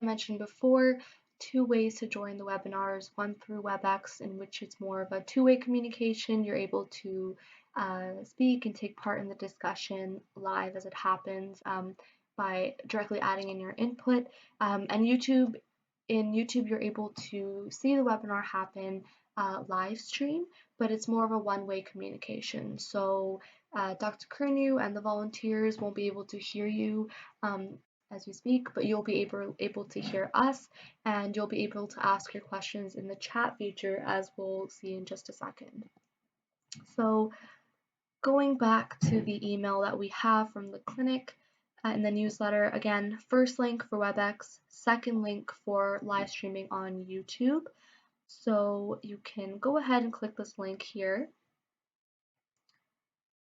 I mentioned before, two ways to join the webinars, one through WebEx, in which it's more of a two-way communication. You're able to speak and take part in the discussion live as it happens by directly adding in your input. And in YouTube, you're able to see the webinar happen live stream, but it's more of a one-way communication. So Dr. Kernew and the volunteers won't be able to hear you as you speak, but you'll be able to hear us, and you'll be able to ask your questions in the chat feature, as we'll see in just a second. So going back to the email that we have from the clinic in the newsletter, again, first link for WebEx, second link for live streaming on YouTube. So you can go ahead and click this link here.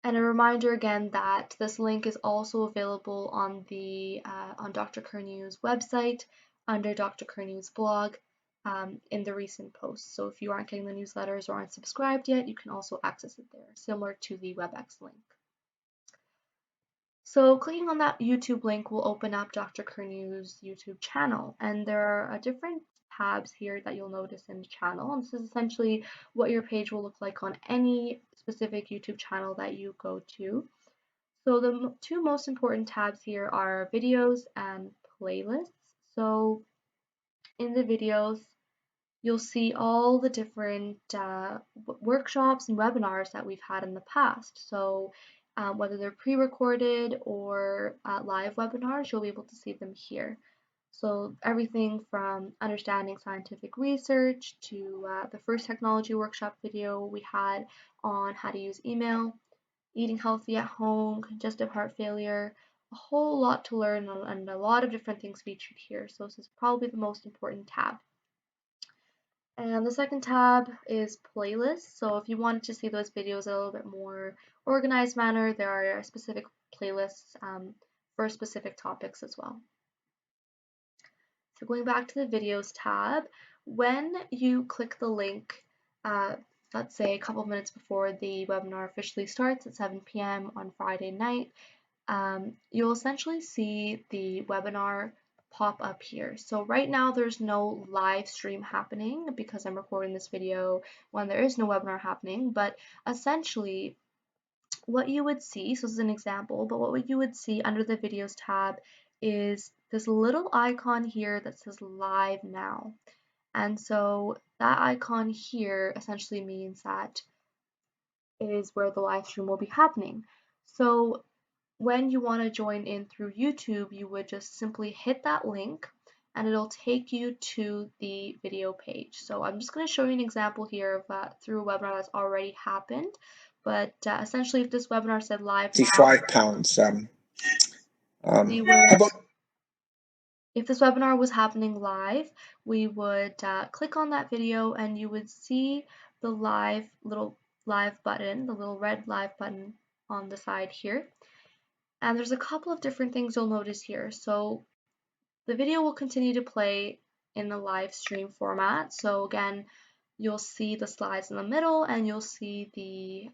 And a reminder again that this link is also available on on Dr. Kernew's website under Dr. Kernew's blog in the recent posts. So if you aren't getting the newsletters or aren't subscribed yet, you can also access it there, similar to the WebEx link. So clicking on that YouTube link will open up Dr. Kernew's YouTube channel, and there are different tabs here that you'll notice in the channel. And this is essentially what your page will look like on any specific YouTube channel that you go to. So the two most important tabs here are videos and playlists. So in the videos, you'll see all the different workshops and webinars that we've had in the past. So whether they're pre-recorded or live webinars, you'll be able to see them here. So everything from understanding scientific research to the first technology workshop video we had on how to use email, eating healthy at home, congestive heart failure, a whole lot to learn and a lot of different things featured here. So this is probably the most important tab. And the second tab is playlists. So if you wanted to see those videos in a little bit more organized manner, there are specific playlists for specific topics as well. So going back to the videos tab, when you click the link, let's say a couple of minutes before the webinar officially starts at 7 p.m. on Friday night, you'll essentially see the webinar pop up here. So right now there's no live stream happening because I'm recording this video when there is no webinar happening, but essentially what you would see, so this is an example, but what you would see under the videos tab is this little icon here that says live now. And so that icon here essentially means that it is where the live stream will be happening. So when you want to join in through YouTube, you would just simply hit that link and it'll take you to the video page. So I'm just going to show you an example here of through a webinar that's already happened. But essentially, if this webinar said live now, £55. If this webinar was happening live, we would click on that video and you would see the little live button, the little red live button on the side here. And there's a couple of different things you'll notice here. So the video will continue to play in the live stream format. So again, you'll see the slides in the middle and you'll see the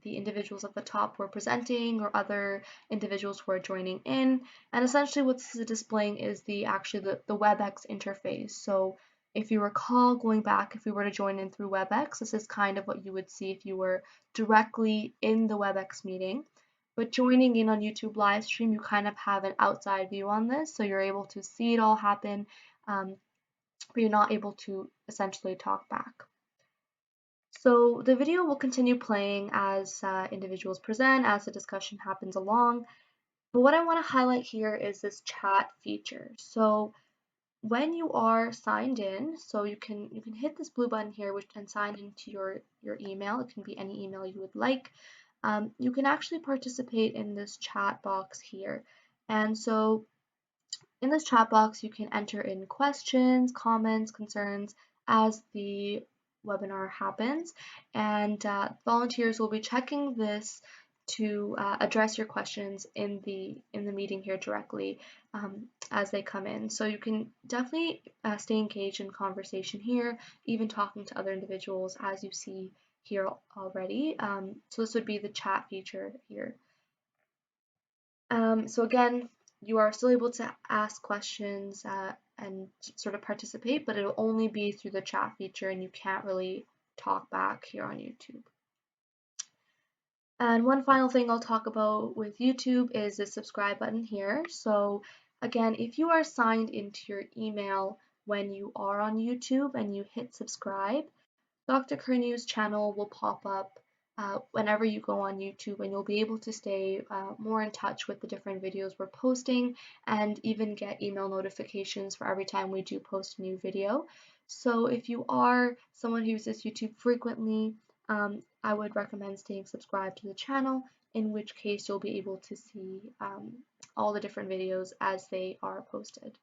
individuals at the top who are presenting or other individuals who are joining in. And essentially what this is displaying is the WebEx interface. So if you recall, going back, if we were to join in through WebEx, this is kind of what you would see if you were directly in the WebEx meeting. But joining in on YouTube live stream, you kind of have an outside view on this, so you're able to see it all happen, but you're not able to essentially talk back. So the video will continue playing as individuals present, as the discussion happens along. But what I want to highlight here is this chat feature. So when you are signed in, so you can hit this blue button here and sign into your email. It can be any email you would like. You can actually participate in this chat box here. And so in this chat box, you can enter in questions, comments, concerns as the webinar happens, and volunteers will be checking this to address your questions in the meeting here directly as they come in. So you can definitely stay engaged in conversation here, even talking to other individuals as you see here already. So this would be the chat feature here. So again, you are still able to ask questions and sort of participate, but it'll only be through the chat feature and you can't really talk back here on YouTube. And one final thing I'll talk about with YouTube is the subscribe button here. So again, if you are signed into your email when you are on YouTube and you hit subscribe, Dr. Kernu's channel will pop up whenever you go on YouTube, and you'll be able to stay more in touch with the different videos we're posting and even get email notifications for every time we do post a new video. So if you are someone who uses YouTube frequently, I would recommend staying subscribed to the channel, in which case you'll be able to see all the different videos as they are posted.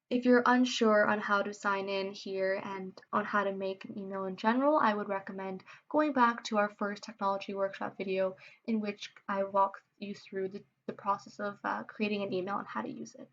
If you're unsure on how to sign in here and on how to make an email in general, I would recommend going back to our first technology workshop video in which I walk you through the process of creating an email and how to use it.